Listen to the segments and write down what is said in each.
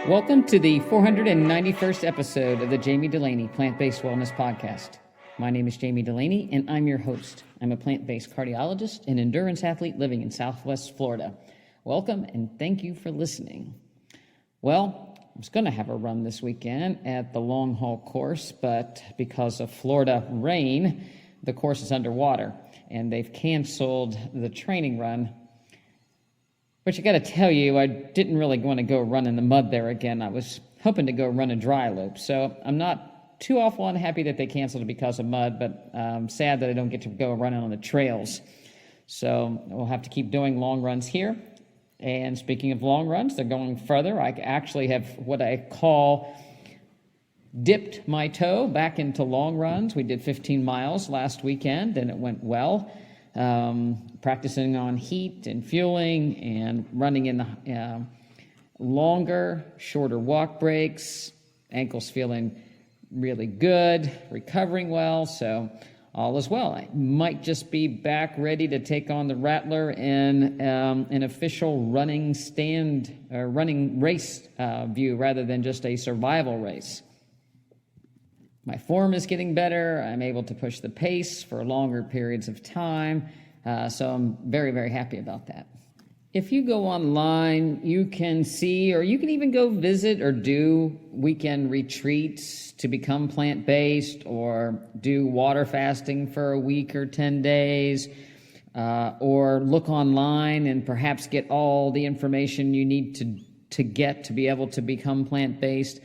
Welcome to the 491st episode of the Jami Dulaney Plant-Based Wellness Podcast. My name is Jami Dulaney, and I'm your host. I'm a plant-based cardiologist and endurance athlete living in Southwest Florida. Welcome, and thank you for listening. Well, I was going to have a run this weekend at the long haul course, but because of Florida rain, the course is underwater, and they've canceled the training run. But you got to tell you, I didn't really want to go run in the mud there again. I was hoping to go run a dry loop. So I'm not too awful unhappy that they canceled it because of mud, but I'm sad that I don't get to go running on the trails. So we'll have to keep doing long runs here. And speaking of long runs, they're going further. I actually have what I call dipped my toe back into long runs. We did 15 miles last weekend, and it went well. Practicing on heat and fueling and running in the longer, shorter walk breaks, ankles feeling really good, recovering well, so all is well. I might just be back ready to take on the Rattler in an official running race view rather than just a survival race. My form is getting better. I'm able to push the pace for longer periods of time. So I'm very, very happy about that. If you go online, you can see, or you can even go visit or do weekend retreats to become plant-based, or do water fasting for a week or 10 days, or look online and perhaps get all the information you need to get to be able to become plant-based.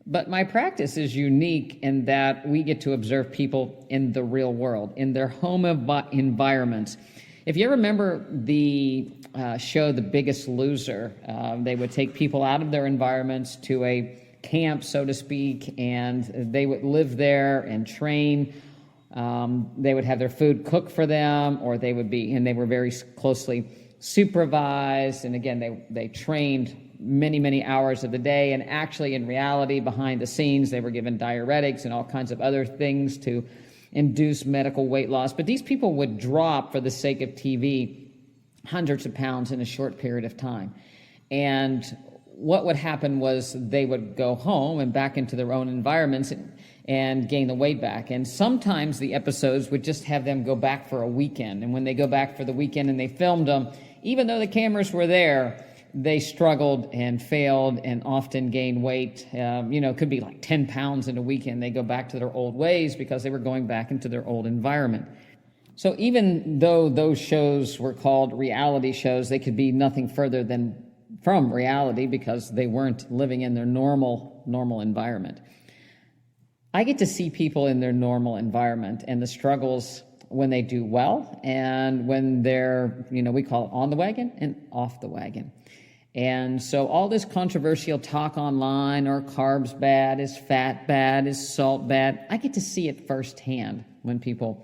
But my practice is unique in that we get to observe people in the real world, in their home environments. If you remember the show The Biggest Loser, they would take people out of their environments to a camp, so to speak, and they would live there and train. They would have their food cooked for them, or they were very closely supervised. And again, they trained many, many hours of the day, and actually in reality, behind the scenes, they were given diuretics and all kinds of other things to induce medical weight loss. But these people would drop, for the sake of TV, hundreds of pounds in a short period of time. And what would happen was they would go home and back into their own environments and gain the weight back. And sometimes the episodes would just have them go back for a weekend. And when they go back for the weekend and they filmed them, even though the cameras were there, they struggled and failed and often gained weight. It could be like 10 pounds in a weekend. They go back to their old ways because they were going back into their old environment. So even though those shows were called reality shows, they could be nothing further than from reality because they weren't living in their normal environment. I get to see people in their normal environment and the struggles when they do well and when they're, we call it on the wagon and off the wagon. And so all this controversial talk online, or carbs bad, is fat bad, is salt bad, I get to see it firsthand when people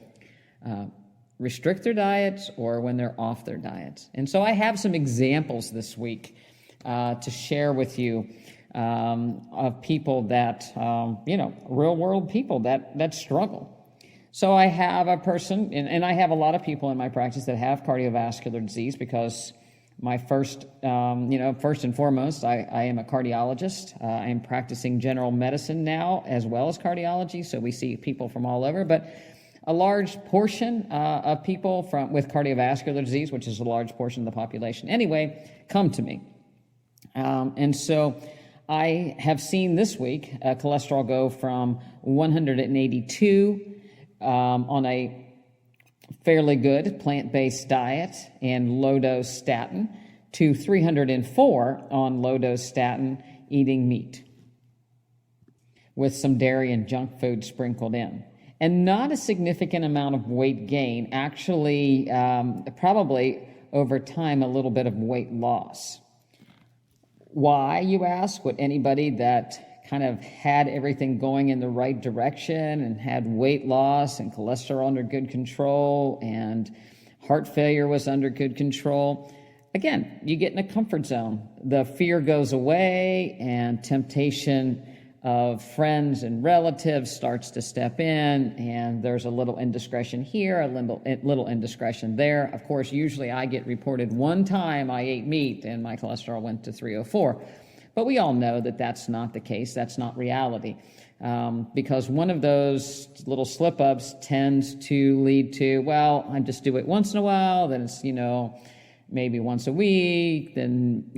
restrict their diets or when they're off their diets. And so I have some examples this week to share with you of people that, real world people that struggle. So I have a person, and I have a lot of people in my practice that have cardiovascular disease because my first and foremost, I am a cardiologist. I am practicing general medicine now as well as cardiology, so we see people from all over. But a large portion of people with cardiovascular disease, which is a large portion of the population anyway, come to me. And so I have seen this week cholesterol go from 182 on a fairly good plant-based diet and low-dose statin to 304 on low-dose statin eating meat with some dairy and junk food sprinkled in. And not a significant amount of weight gain, actually probably over time a little bit of weight loss. Why, you ask? Would anybody that kind of had everything going in the right direction and had weight loss and cholesterol under good control and heart failure was under good control, again, you get in a comfort zone. The fear goes away and temptation of friends and relatives starts to step in, and there's a little indiscretion here, a little indiscretion there. Of course, usually I get reported one time I ate meat and my cholesterol went to 304. But we all know that that's not the case. That's not reality. Because one of those little slip-ups tends to lead to, well, I just do it once in a while, then it's, maybe once a week, then,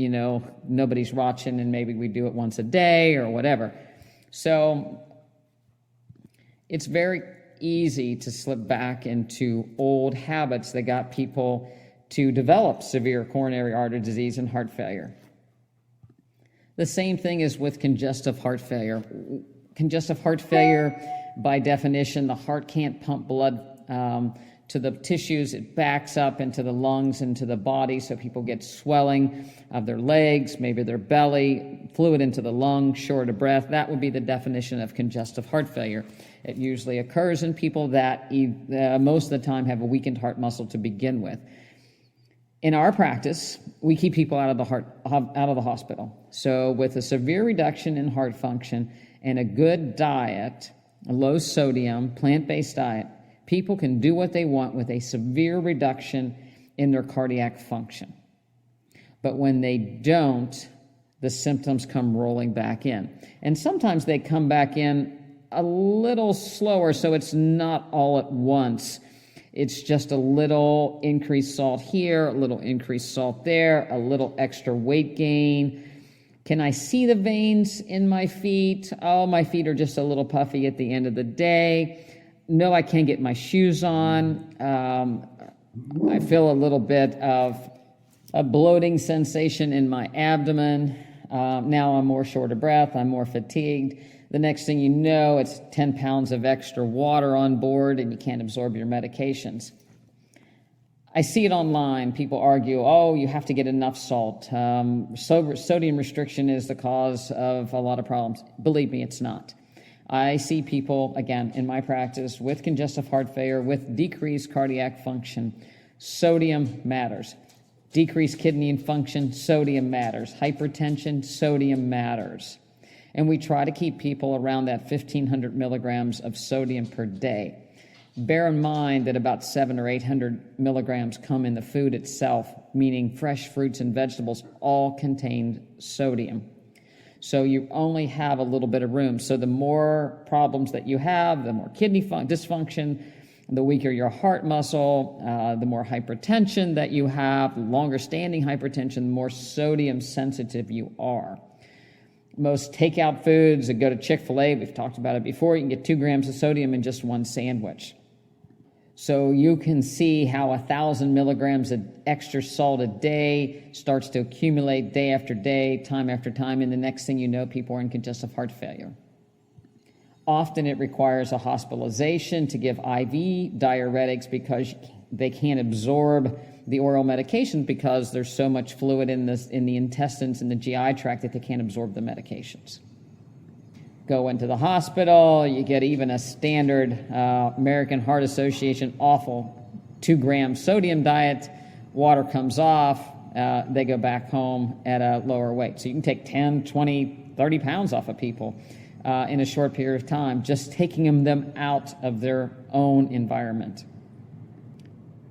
nobody's watching and maybe we do it once a day or whatever. So it's very easy to slip back into old habits that got people to develop severe coronary artery disease and heart failure. The same thing is with congestive heart failure. Congestive heart failure, by definition, the heart can't pump blood to the tissues. It backs up into the lungs, into the body, so people get swelling of their legs, maybe their belly, fluid into the lung, short of breath. That would be the definition of congestive heart failure. It usually occurs in people that most of the time have a weakened heart muscle to begin with. In our practice, we keep people out of the hospital. So with a severe reduction in heart function and a good diet, a low sodium, plant-based diet, people can do what they want with a severe reduction in their cardiac function. But when they don't, the symptoms come rolling back in. And sometimes they come back in a little slower, so it's not all at once. It's just a little increased salt here, a little increased salt there, a little extra weight gain. Can I see the veins in my feet? Oh, my feet are just a little puffy at the end of the day. No, I can't get my shoes on. I feel a little bit of a bloating sensation in my abdomen. Now I'm more short of breath. I'm more fatigued. The next thing you know, it's 10 pounds of extra water on board and you can't absorb your medications. I see it online. People argue, oh, you have to get enough salt. Sodium restriction is the cause of a lot of problems. Believe me, it's not. I see people, again, in my practice, with congestive heart failure, with decreased cardiac function. Sodium matters. Decreased kidney function, sodium matters. Hypertension, sodium matters. And we try to keep people around that 1,500 milligrams of sodium per day. Bear in mind that about 700 or 800 milligrams come in the food itself, meaning fresh fruits and vegetables all contain sodium. So you only have a little bit of room. So the more problems that you have, the more kidney dysfunction, the weaker your heart muscle, the more hypertension that you have, the longer standing hypertension, the more sodium sensitive you are. Most takeout foods that go to Chick-fil-A, we've talked about it before, you can get 2 grams of sodium in just one sandwich. So you can see how 1,000 milligrams of extra salt a day starts to accumulate day after day, time after time, and the next thing you know, people are in congestive heart failure. Often it requires a hospitalization to give IV diuretics because they can't absorb the oral medication because there's so much fluid in the intestines and the GI tract that they can't absorb the medications. Go into the hospital, you get even a standard American Heart Association awful 2-gram sodium diet, water comes off, they go back home at a lower weight. So you can take 10, 20, 30 pounds off of people in a short period of time, just taking them out of their own environment.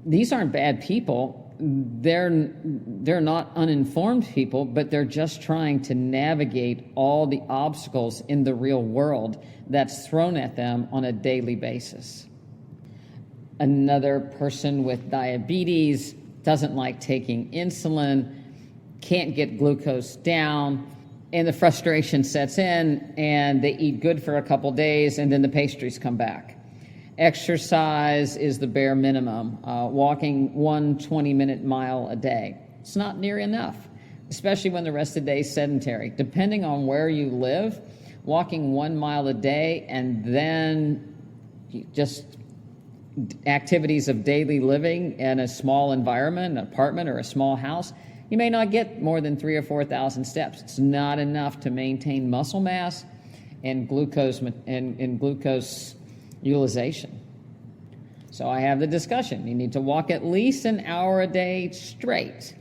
These aren't bad people. They're not uninformed people, but they're just trying to navigate all the obstacles in the real world that's thrown at them on a daily basis. Another person with diabetes doesn't like taking insulin, can't get glucose down, and the frustration sets in, and they eat good for a couple days, and then the pastries come back. Exercise is the bare minimum. Walking 1 20-minute mile a day. It's not near enough, especially when the rest of the day is sedentary. Depending on where you live, walking 1 mile a day and then just activities of daily living in a small environment, an apartment or a small house, you may not get more than 3,000 or 4,000 steps. It's not enough to maintain muscle mass and glucose utilization. So I have the discussion. You need to walk at least an hour a day straight.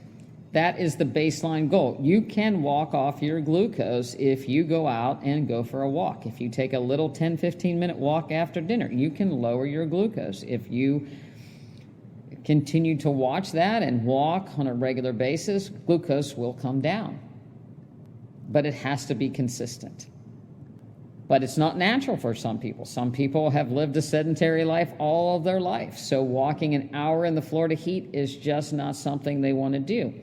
That is the baseline goal. You can walk off your glucose if you go out and go for a walk. If you take a little 10, 15-minute walk after dinner, you can lower your glucose. If you continue to watch that and walk on a regular basis, glucose will come down. but it has to be consistent. But it's not natural for some people. Some people have lived a sedentary life all of their life, so walking an hour in the Florida heat is just not something they want to do.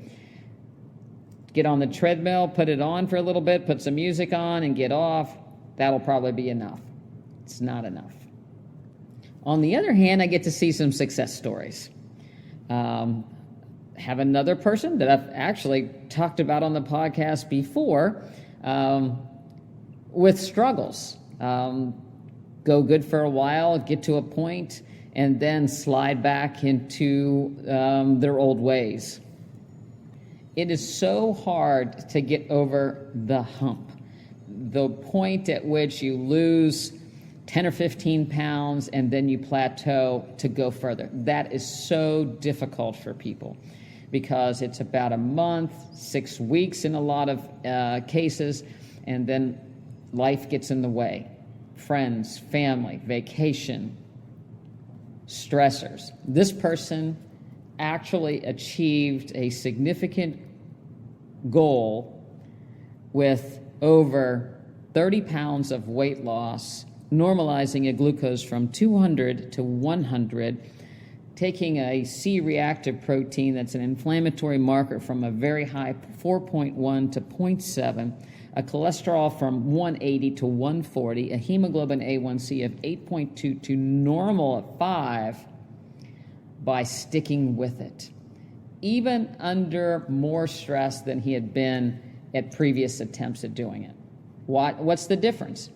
Get on the treadmill, put it on for a little bit, put some music on, and get off. That'll probably be enough. It's not enough. On the other hand, I get to see some success stories. Have another person that I've actually talked about on the podcast before with struggles. Go good for a while, get to a point, and then slide back into their old ways. It is so hard to get over the hump, the point at which you lose 10 or 15 pounds and then you plateau to go further. That is so difficult for people because it's about a month, 6 weeks in a lot of cases, and then life gets in the way. Friends, family, vacation, stressors. This person actually achieved a significant goal with over 30 pounds of weight loss, normalizing a glucose from 200 to 100, taking a C-reactive protein that's an inflammatory marker from a very high 4.1 to 0.7, a cholesterol from 180 to 140, a hemoglobin A1C of 8.2 to normal of 5 by sticking with it, even under more stress than he had been at previous attempts at doing it. What's the difference?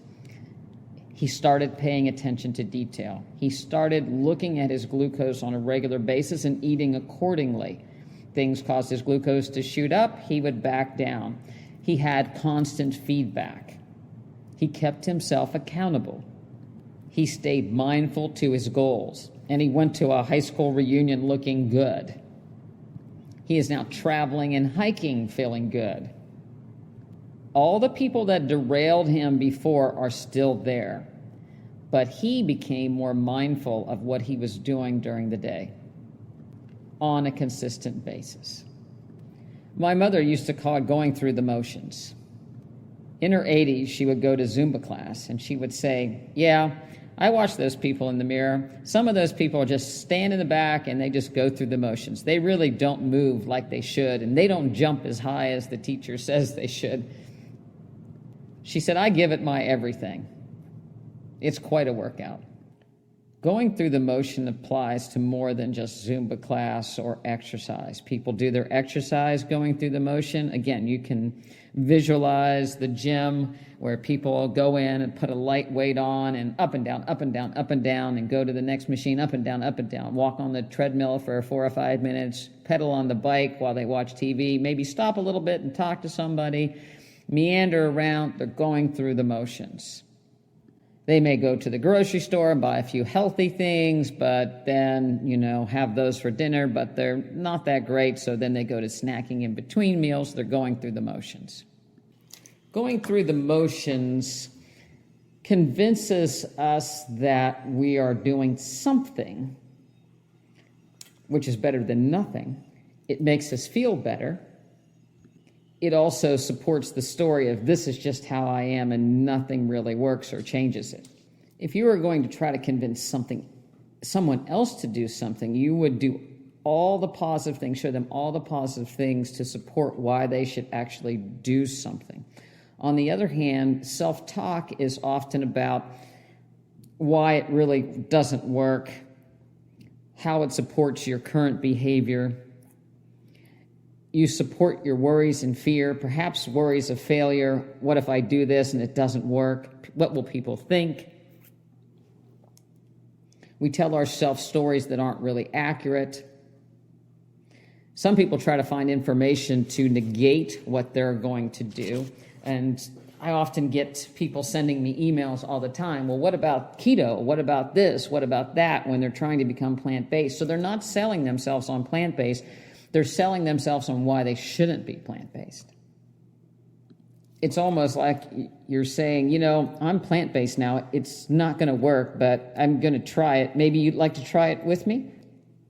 He started paying attention to detail. He started looking at his glucose on a regular basis and eating accordingly. Things caused his glucose to shoot up, he would back down. He had constant feedback. He kept himself accountable. He stayed mindful to his goals, and he went to a high school reunion looking good. He is now traveling and hiking feeling good. All the people that derailed him before are still there, but he became more mindful of what he was doing during the day on a consistent basis. My mother used to call it going through the motions. In her 80s, she would go to Zumba class, and she would say, yeah, I watch those people in the mirror. Some of those people just stand in the back, and they just go through the motions. They really don't move like they should, and they don't jump as high as the teacher says they should. She said, I give it my everything. It's quite a workout. Going through the motion applies to more than just Zumba class or exercise. People do their exercise going through the motion. Again, you can visualize the gym where people go in and put a light weight on and up and down, up and down, up and down, and go to the next machine, up and down, walk on the treadmill for 4 or 5 minutes, pedal on the bike while they watch TV, maybe stop a little bit and talk to somebody, meander around. They're going through the motions. They may go to the grocery store and buy a few healthy things, but then, have those for dinner, but they're not that great, so then they go to snacking in between meals. They're going through the motions. Going through the motions convinces us that we are doing something, which is better than nothing. It makes us feel better. It also supports the story of this is just how I am and nothing really works or changes it. If you were going to try to convince someone else to do something, you would do all the positive things, show them all the positive things to support why they should actually do something. On the other hand, self-talk is often about why it really doesn't work, how it supports your current behavior. You support your worries and fear, perhaps worries of failure. What if I do this and it doesn't work? What will people think? We tell ourselves stories that aren't really accurate. Some people try to find information to negate what they're going to do. And I often get people sending me emails all the time. Well, what about keto? What about this? What about that? When they're trying to become plant-based. So they're not selling themselves on plant-based. They're selling themselves on why they shouldn't be plant-based. It's almost like you're saying, I'm plant-based now. It's not going to work, but I'm going to try it. Maybe you'd like to try it with me?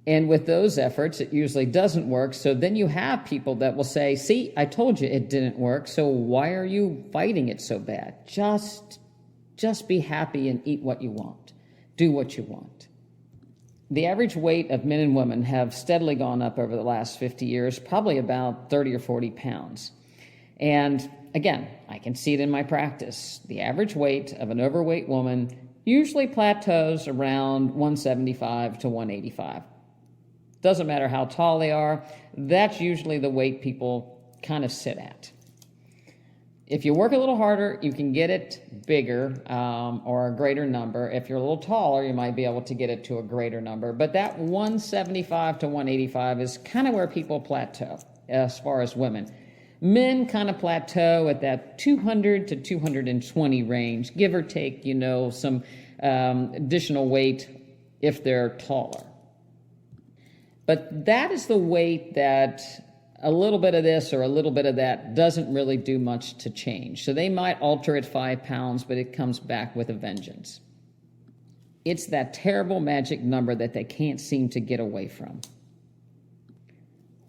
And with those efforts, it usually doesn't work. So then you have people that will say, see, I told you it didn't work. So why are you fighting it so bad? Just be happy and eat what you want. Do what you want. The average weight of men and women have steadily gone up over the last 50 years, probably about 30 or 40 pounds. And again, I can see it in my practice. The average weight of an overweight woman usually plateaus around 175 to 185. Doesn't matter how tall they are, that's usually the weight people kind of sit at. If you work a little harder, you can get it bigger or a greater number. If you're a little taller, you might be able to get it to a greater number. But that 175 to 185 is kind of where people plateau as far as women. Men kind of plateau at that 200 to 220 range, give or take, some additional weight if they're taller. But that is the weight that a little bit of this or a little bit of that doesn't really do much to change. So they might alter it 5 pounds, but it comes back with a vengeance. It's that terrible magic number that they can't seem to get away from.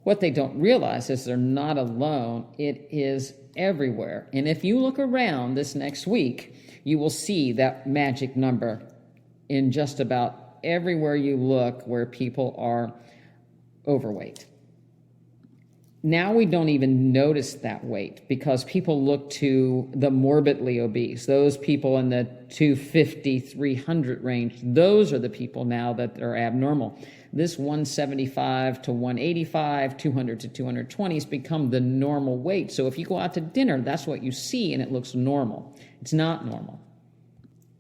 What they don't realize is they're not alone. It is everywhere. And if you look around this next week, you will see that magic number in just about everywhere you look where people are overweight. Now we don't even notice that weight because people look to the morbidly obese, those people in the 250, 300 range. Those are the people now that are abnormal. This 175 to 185, 200 to 220 has become the normal weight. So if you go out to dinner, that's what you see and it looks normal. It's not normal.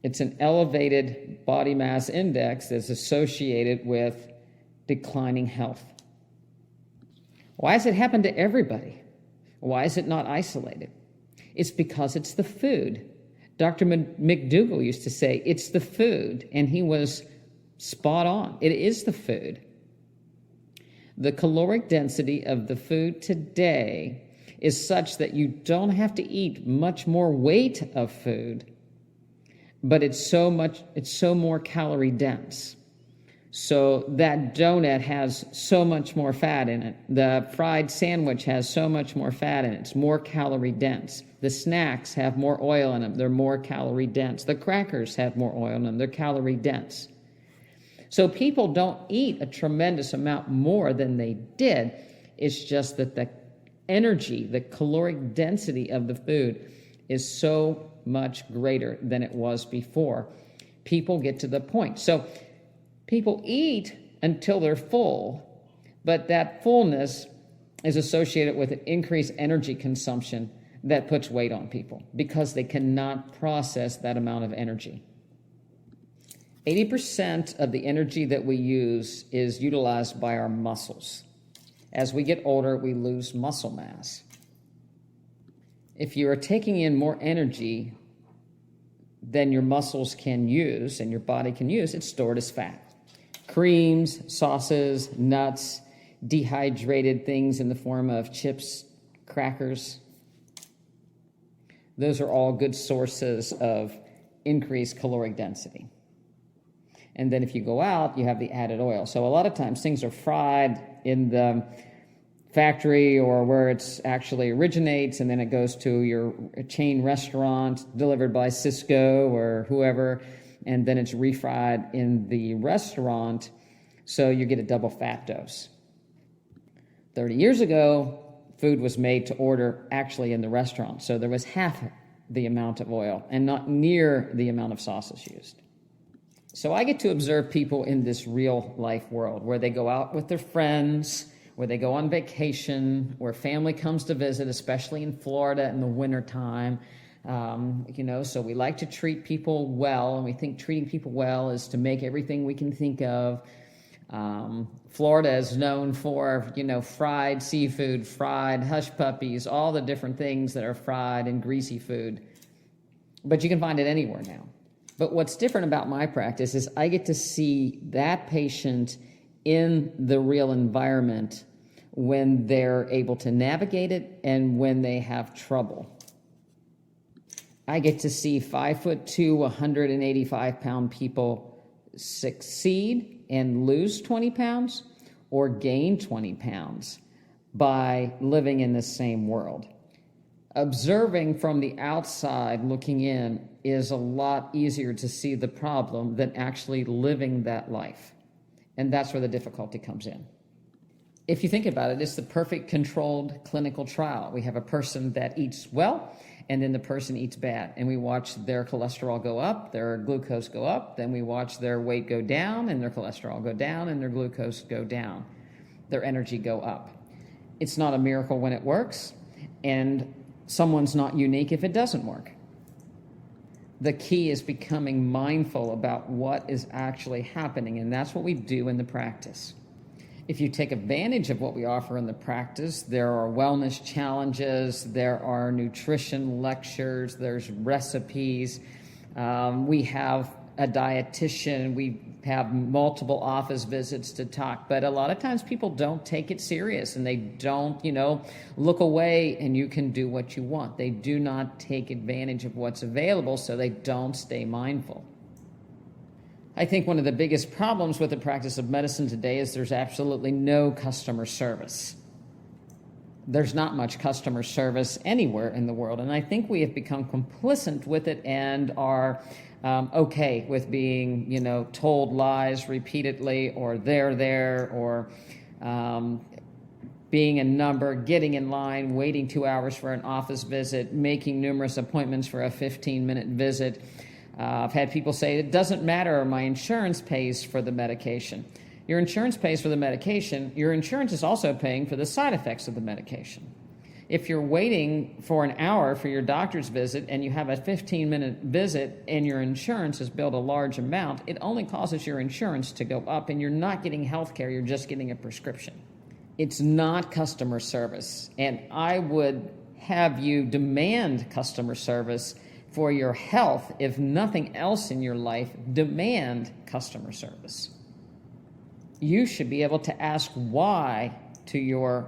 It's an elevated body mass index that's associated with declining health. Why has it happened to everybody? Why is it not isolated? It's because it's the food. Dr. McDougall used to say, it's the food, and he was spot on. It is the food. The caloric density of the food today is such that you don't have to eat much more weight of food, but it's so more calorie dense. So that donut has so much more fat in it. The fried sandwich has so much more fat in it. It's more calorie dense. The snacks have more oil in them. They're more calorie dense. The crackers have more oil in them. They're calorie dense. So people don't eat a tremendous amount more than they did. It's just that the energy, the caloric density of the food is so much greater than it was before. People get to the point. So people eat until they're full, but that fullness is associated with an increased energy consumption that puts weight on people because they cannot process that amount of energy. 80% of the energy that we use is utilized by our muscles. As we get older, we lose muscle mass. If you are taking in more energy than your muscles can use and your body can use, it's stored as fat. Creams, sauces, nuts, dehydrated things in the form of chips, crackers. Those are all good sources of increased caloric density. And then if you go out, you have the added oil. So a lot of times things are fried in the factory or where it's actually originates, and then it goes to your chain restaurant delivered by Cisco or whoever, and then it's refried in the restaurant, so you get a double fat dose. 30 years ago, food was made to order actually in the restaurant, so there was half the amount of oil and not near the amount of sauces used. So I get to observe people in this real life world where they go out with their friends, where they go on vacation, where family comes to visit, especially in Florida in the wintertime. So we like to treat people well, and we think treating people well is to make everything we can think of. Florida is known for, fried seafood, fried hush puppies, all the different things that are fried and greasy food. But you can find it anywhere now. But what's different about my practice is I get to see that patient in the real environment when they're able to navigate it and when they have trouble. I get to see 5'2", 185-pound people succeed and lose 20 pounds or gain 20 pounds by living in the same world. Observing from the outside looking in is a lot easier to see the problem than actually living that life. And that's where the difficulty comes in. If you think about it, it's the perfect controlled clinical trial. We have a person that eats well, and then the person eats bad. And we watch their cholesterol go up, their glucose go up, then we watch their weight go down, and their cholesterol go down, and their glucose go down, their energy go up. It's not a miracle when it works, and someone's not unique if it doesn't work. The key is becoming mindful about what is actually happening, and that's what we do in the practice. If you take advantage of what we offer in the practice, there are wellness challenges, there are nutrition lectures, there's recipes, we have a dietitian, we have multiple office visits to talk, but a lot of times people don't take it serious and they don't, look away and you can do what you want. They do not take advantage of what's available, so they don't stay mindful. I think one of the biggest problems with the practice of medicine today is there's absolutely no customer service. There's not much customer service anywhere in the world, and I think we have become complicit with it and are okay with being, told lies repeatedly, or they're there, or being a number, getting in line, waiting 2 hours for an office visit, making numerous appointments for a 15-minute visit. I've had people say, it doesn't matter, my insurance pays for the medication. Your insurance pays for the medication. Your insurance is also paying for the side effects of the medication. If you're waiting for an hour for your doctor's visit and you have a 15-minute visit and your insurance has billed a large amount, it only causes your insurance to go up, and you're not getting health care, you're just getting a prescription. It's not customer service, and I would have you demand customer service for your health. If nothing else in your life, demand customer service. You should be able to ask why to your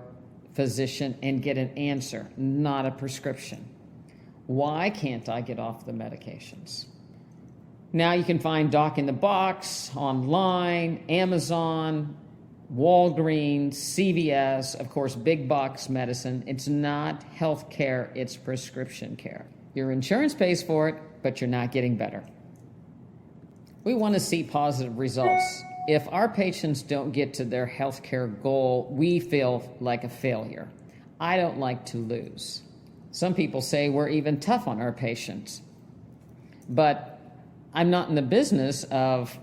physician and get an answer, not a prescription. Why can't I get off the medications? Now you can find Doc in the Box online, Amazon, Walgreens, CVS, of course, big box medicine. It's not health care, it's prescription care. Your insurance pays for it, but you're not getting better. We want to see positive results. If our patients don't get to their healthcare goal, we feel like a failure. I don't like to lose. Some people say we're even tough on our patients. But I'm not in the business of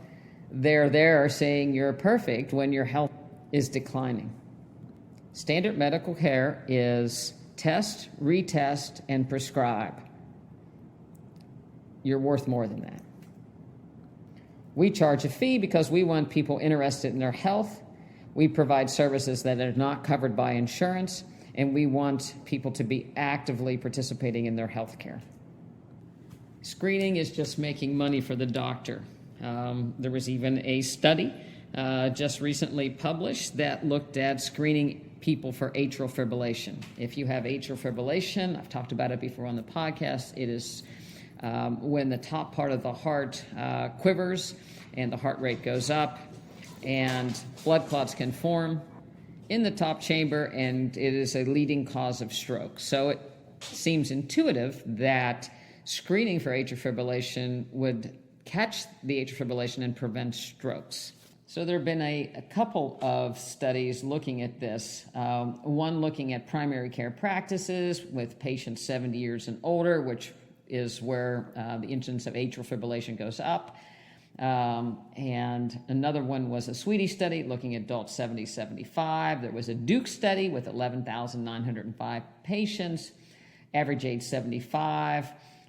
they're there saying you're perfect when your health is declining. Standard medical care is test, retest, and prescribe. You're worth more than that. We charge a fee because we want people interested in their health. We provide services that are not covered by insurance, and we want people to be actively participating in their health care. Screening is just making money for the doctor. There was even a study just recently published that looked at screening people for atrial fibrillation. If you have atrial fibrillation, I've talked about it before on the podcast, it is when the top part of the heart quivers and the heart rate goes up and blood clots can form in the top chamber, and it is a leading cause of stroke. So it seems intuitive that screening for atrial fibrillation would catch the atrial fibrillation and prevent strokes. So there have been a couple of studies looking at this, one looking at primary care practices with patients 70 years and older, which is where the incidence of atrial fibrillation goes up. And another one was a Swedish study looking at adults 70-75. There was a Duke study with 11,905 patients, average age 75.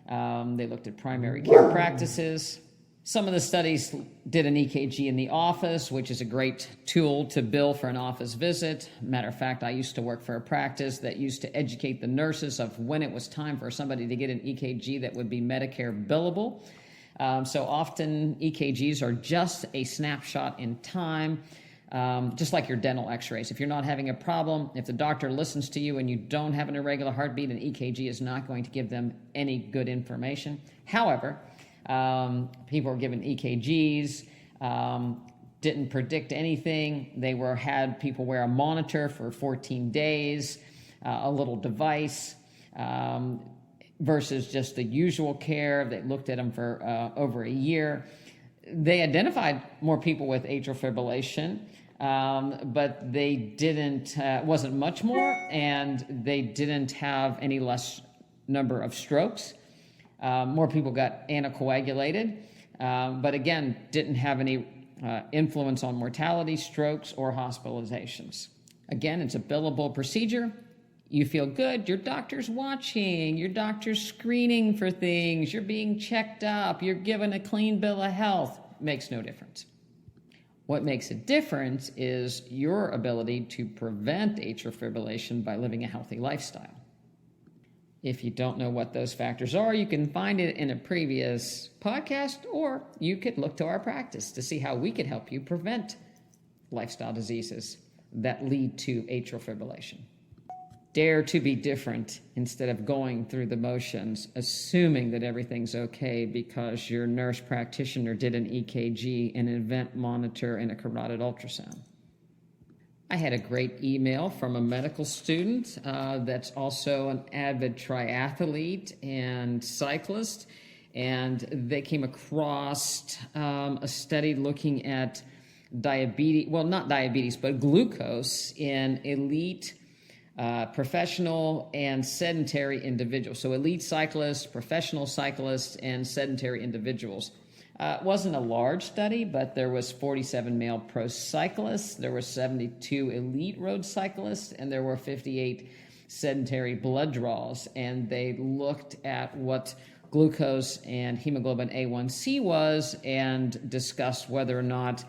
They looked at primary care practices. Some of the studies did an EKG in the office, which is a great tool to bill for an office visit. Matter of fact, I used to work for a practice that used to educate the nurses of when it was time for somebody to get an EKG that would be Medicare billable. So often EKGs are just a snapshot in time, just like your dental x-rays. If you're not having a problem, if the doctor listens to you and you don't have an irregular heartbeat, an EKG is not going to give them any good information. However, people are given EKGs didn't predict anything. They had people wear a monitor for 14 days, a little device, versus just the usual care. They looked at them for over a year. They identified more people with atrial fibrillation, but they didn't, wasn't much more, and they didn't have any less number of strokes. More people got anticoagulated, but again, didn't have any influence on mortality, strokes, or hospitalizations. Again, it's a billable procedure. You feel good, your doctor's watching, your doctor's screening for things, you're being checked up, you're given a clean bill of health. Makes no difference. What makes a difference is your ability to prevent atrial fibrillation by living a healthy lifestyle. If you don't know what those factors are, you can find it in a previous podcast, or you could look to our practice to see how we could help you prevent lifestyle diseases that lead to atrial fibrillation. Dare to be different instead of going through the motions, assuming that everything's okay because your nurse practitioner did an EKG, an event monitor, and a carotid ultrasound. I had a great email from a medical student that's also an avid triathlete and cyclist, and they came across a study looking at diabetes, well, not diabetes, but glucose in elite professional and sedentary individuals. So elite cyclists, professional cyclists, and sedentary individuals. It wasn't a large study, but there was 47 male pro cyclists, there were 72 elite road cyclists, and there were 58 sedentary blood draws. And they looked at what glucose and hemoglobin A1C was and discussed whether or not,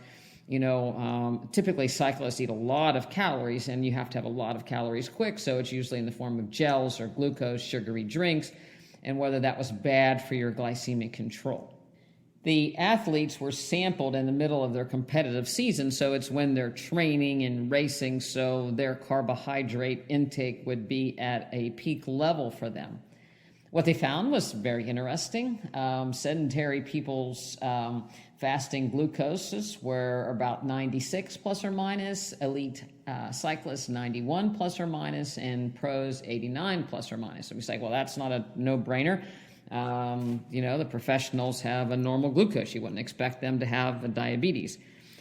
typically cyclists eat a lot of calories, and you have to have a lot of calories quick, so it's usually in the form of gels or glucose, sugary drinks, and whether that was bad for your glycemic control. The athletes were sampled in the middle of their competitive season, so it's when they're training and racing, so their carbohydrate intake would be at a peak level for them. What they found was very interesting. Sedentary people's fasting glucoses were about 96 plus or minus, elite cyclists 91 plus or minus, and pros 89 plus or minus. So we say, well, that's not a no-brainer. The professionals have a normal glucose. You wouldn't expect them to have a diabetes.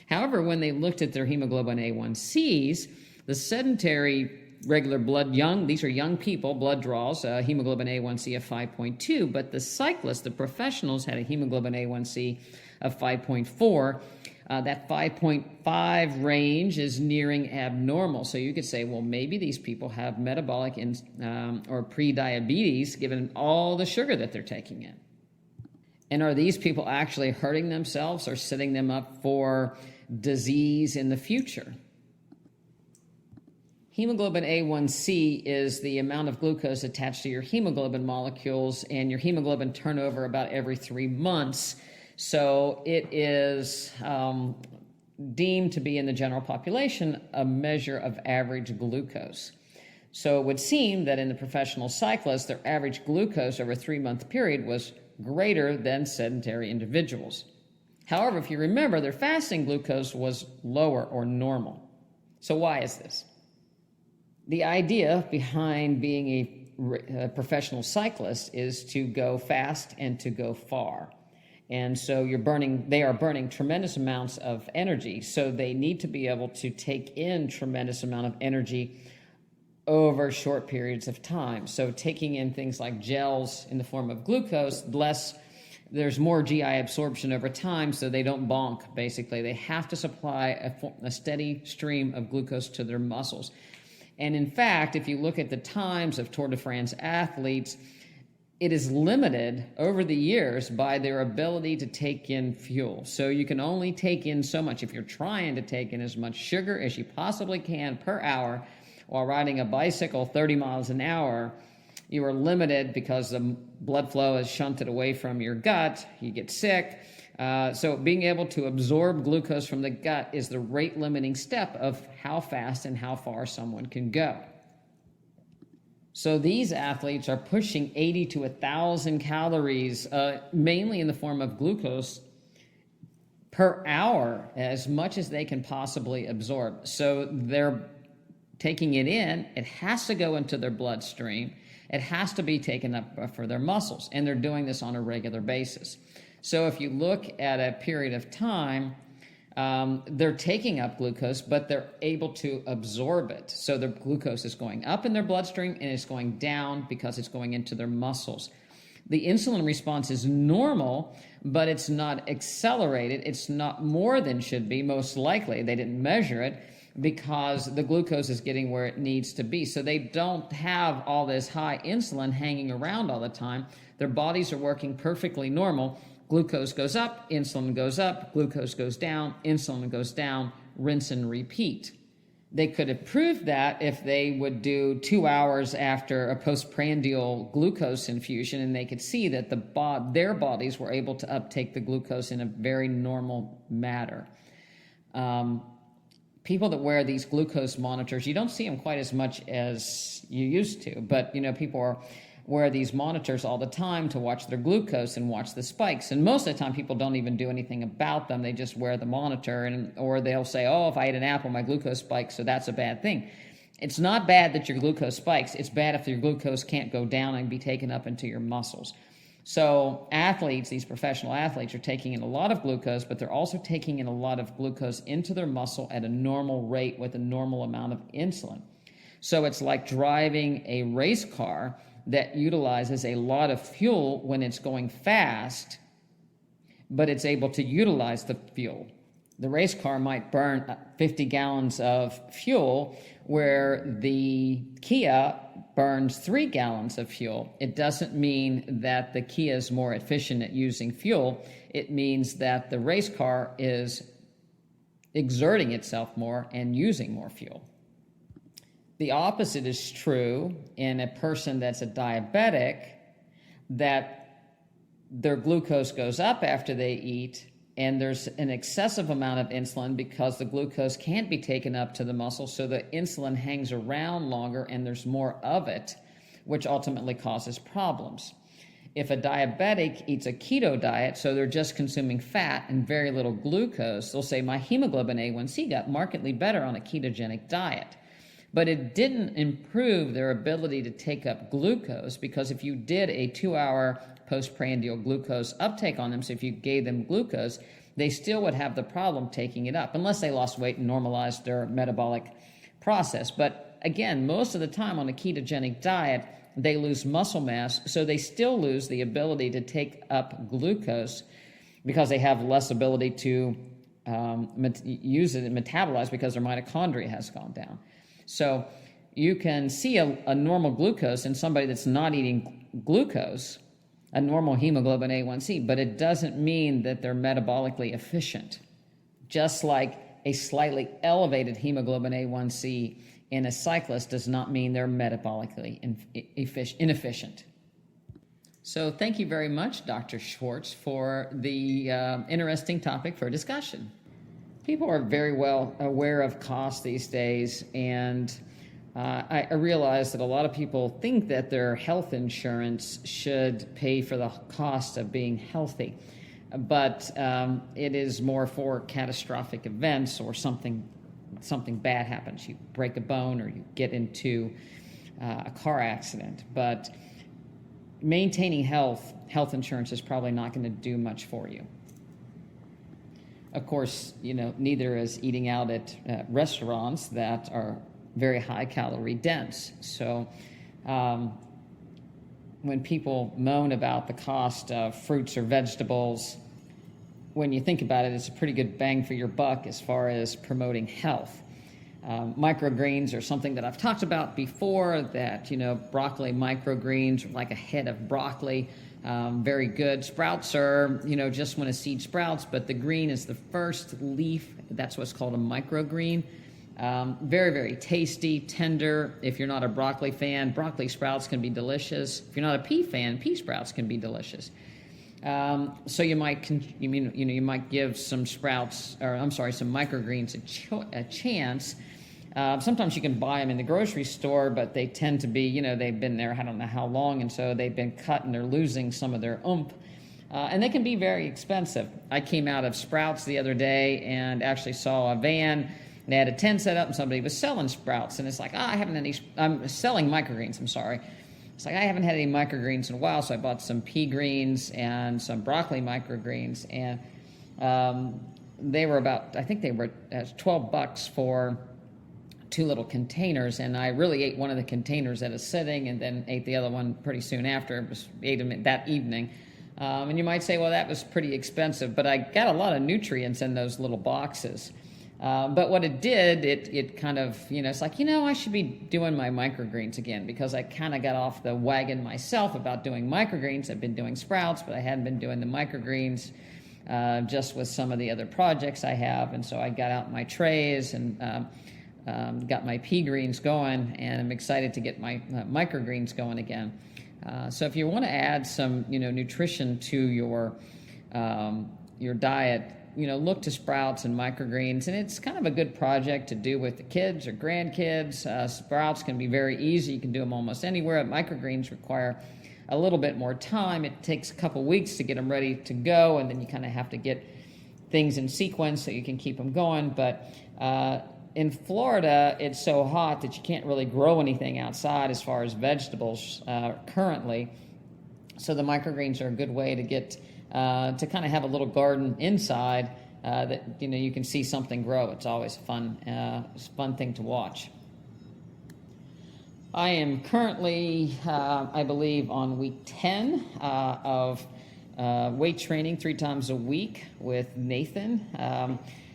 However, when they looked at their hemoglobin A1Cs, the sedentary regular these are young people, blood draws, hemoglobin A1C of 5.2, but the cyclists, the professionals, had a hemoglobin A1C of 5.4. That 5.5 range is nearing abnormal. So you could say, well, maybe these people have metabolic or pre-diabetes given all the sugar that they're taking in. And are these people actually hurting themselves or setting them up for disease in the future? Hemoglobin A1C is the amount of glucose attached to your hemoglobin molecules, and your hemoglobin turnover about every 3 months. So it is deemed to be, in the general population, a measure of average glucose. So it would seem that in the professional cyclists, their average glucose over a 3-month period was greater than sedentary individuals. However, if you remember, their fasting glucose was lower or normal. So why is this? The idea behind being a professional cyclist is to go fast and to go far. And so they are burning tremendous amounts of energy. So they need to be able to take in tremendous amount of energy over short periods of time. So taking in things like gels in the form of glucose, there's more GI absorption over time, so they don't bonk, basically. They have to supply a steady stream of glucose to their muscles. And in fact, if you look at the times of Tour de France athletes, it is limited over the years by their ability to take in fuel. So you can only take in so much. If you're trying to take in as much sugar as you possibly can per hour while riding a bicycle 30 miles an hour, you are limited because the blood flow is shunted away from your gut. You get sick. So being able to absorb glucose from the gut is the rate-limiting step of how fast and how far someone can go. So these athletes are pushing 80 to 1,000 calories, mainly in the form of glucose, per hour, as much as they can possibly absorb. So they're taking it in, it has to go into their bloodstream, it has to be taken up for their muscles, and they're doing this on a regular basis. So if you look at a period of time, they're taking up glucose, but they're able to absorb it. So their glucose is going up in their bloodstream and it's going down because it's going into their muscles. The insulin response is normal, but it's not accelerated. It's not more than should be, most likely. They didn't measure it because the glucose is getting where it needs to be. So they don't have all this high insulin hanging around all the time. Their bodies are working perfectly normal. Glucose goes up, insulin goes up, glucose goes down, insulin goes down, rinse and repeat. They could have proved that if they would do 2 hours after a postprandial glucose infusion, and they could see that their bodies were able to uptake the glucose in a very normal manner. People that wear these glucose monitors, you don't see them quite as much as you used to, but people wear these monitors all the time to watch their glucose and watch the spikes. And most of the time, people don't even do anything about them. They just wear the monitor, or they'll say, oh, if I ate an apple, my glucose spikes, so that's a bad thing. It's not bad that your glucose spikes. It's bad if your glucose can't go down and be taken up into your muscles. So athletes, these professional athletes, are taking in a lot of glucose, but they're also taking in a lot of glucose into their muscle at a normal rate with a normal amount of insulin. So it's like driving a race car that utilizes a lot of fuel when it's going fast, but it's able to utilize the fuel. The race car might burn 50 gallons of fuel, where the Kia burns 3 gallons of fuel. It doesn't mean that the Kia is more efficient at using fuel. It means that the race car is exerting itself more and using more fuel. The opposite is true in a person that's a diabetic, that their glucose goes up after they eat, and there's an excessive amount of insulin because the glucose can't be taken up to the muscle, so the insulin hangs around longer and there's more of it, which ultimately causes problems. If a diabetic eats a keto diet, so they're just consuming fat and very little glucose, they'll say, my hemoglobin A1C got markedly better on a ketogenic diet. But it didn't improve their ability to take up glucose, because if you did a 2-hour postprandial glucose uptake on them, so if you gave them glucose, they still would have the problem taking it up, unless they lost weight and normalized their metabolic process. But again, most of the time on a ketogenic diet, they lose muscle mass, so they still lose the ability to take up glucose because they have less ability to use it and metabolize because their mitochondria has gone down. So you can see a normal glucose in somebody that's not eating glucose, a normal hemoglobin A1C, but it doesn't mean that they're metabolically efficient. Just like a slightly elevated hemoglobin A1C in a cyclist does not mean they're metabolically inefficient. So thank you very much, Dr. Schwartz, for the interesting topic for discussion. People are very well aware of cost these days, and I realize that a lot of people think that their health insurance should pay for the cost of being healthy, but it is more for catastrophic events or something bad happens. You break a bone or you get into a car accident. But maintaining health insurance is probably not going to do much for you. Of course, neither is eating out at restaurants that are very high calorie dense. So when people moan about the cost of fruits or vegetables, when you think about it, it's a pretty good bang for your buck as far as promoting health. Microgreens are something that I've talked about before, that, broccoli microgreens are like a head of broccoli. Very good. Sprouts are, just when a seed sprouts, but the green is the first leaf. That's what's called a microgreen. Very, very tasty, tender. If you're not a broccoli fan, broccoli sprouts can be delicious. If you're not a pea fan, pea sprouts can be delicious. So you might give some some microgreens a chance. Sometimes you can buy them in the grocery store, but they tend to be, they've been there I don't know how long, and so they've been cut and they're losing some of their oomph. And they can be very expensive. I came out of Sprouts the other day and actually saw a van. They had a tent set up and somebody was selling Sprouts. And it's like, I'm selling microgreens, I'm sorry. It's like, I haven't had any microgreens in a while, so I bought some pea greens and some broccoli microgreens. And they were I think they were $12 for 2 little containers, and I really ate one of the containers at a sitting and then ate the other one pretty soon after. Ate them that evening. And you might say, well, that was pretty expensive, but I got a lot of nutrients in those little boxes. But what it did, it kind of, it's like, I should be doing my microgreens again, because I kind of got off the wagon myself about doing microgreens. I've been doing Sprouts, but I hadn't been doing the microgreens just with some of the other projects I have. And so I got out my trays and got my pea greens going, and I'm excited to get my microgreens going again. So if you want to add some, nutrition to your diet, look to Sprouts and microgreens, and it's kind of a good project to do with the kids or grandkids. Sprouts can be very easy. You can do them almost anywhere. Microgreens require a little bit more time. It takes a couple weeks to get them ready to go, and then you kind of have to get things in sequence so you can keep them going. But in Florida, it's so hot that you can't really grow anything outside as far as vegetables currently. So the microgreens are a good way to get to kind of have a little garden inside that you can see something grow. It's always a fun thing to watch. I am currently, I believe, on week 10 of weight training 3 times a week with Nathan.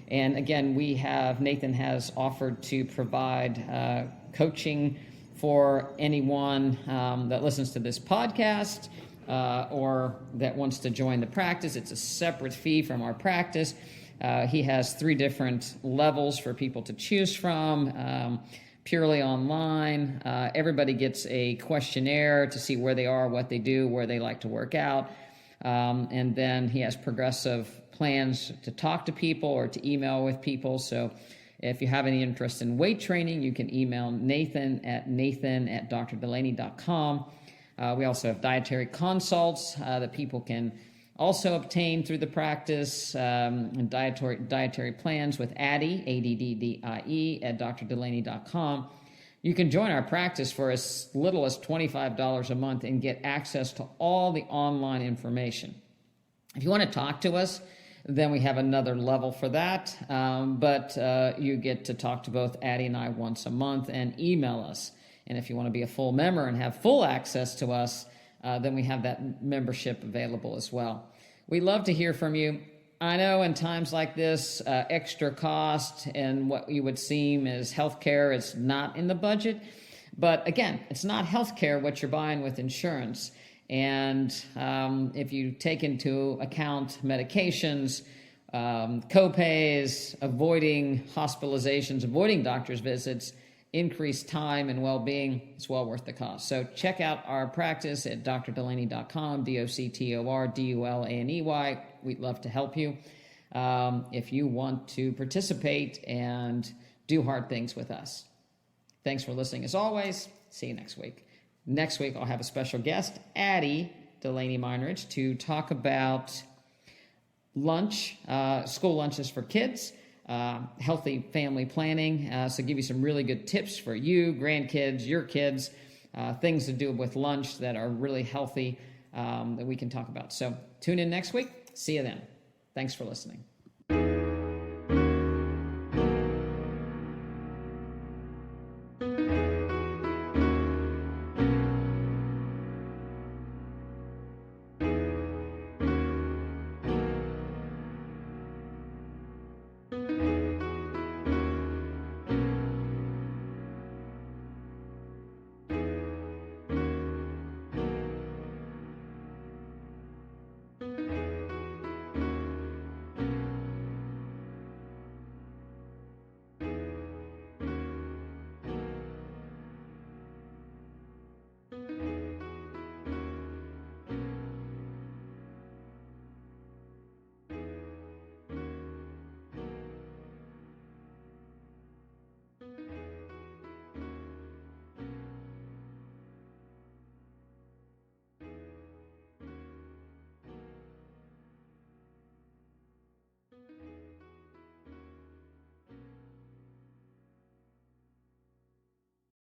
And again, Nathan has offered to provide coaching for anyone that listens to this podcast or that wants to join the practice. It's a separate fee from our practice. He has 3 different levels for people to choose from, purely online. Everybody gets a questionnaire to see where they are, what they do, where they like to work out. And then he has progressive plans to talk to people or to email with people. So if you have any interest in weight training, you can email nathan@drdulaney.com. We also have dietary consults that people can also obtain through the practice, and dietary plans with Addie, ADDDIE, at drdulaney.com. You can join our practice for as little as $25 a month and get access to all the online information. If you want to talk to us, then we have another level for that, but you get to talk to both Addie and I once a month and email us. And if you want to be a full member and have full access to us, then we have that membership available as well. We love to hear from you. I know in times like this, extra cost and what you would seem as healthcare is not in the budget. But again, it's not healthcare what you're buying with insurance. And if you take into account medications, co-pays, avoiding hospitalizations, avoiding doctor's visits, increased time and well-being, it's well worth the cost. So check out our practice at drdulaney.com, DOCTORDULANEY. We'd love to help you if you want to participate and do hard things with us. Thanks for listening as always. See you next week. Next week, I'll have a special guest, Addie Dulaney Meinrich, to talk about lunch, school lunches for kids, healthy family planning. So give you some really good tips for you, grandkids, your kids, things to do with lunch that are really healthy that we can talk about. So tune in next week. See you then. Thanks for listening.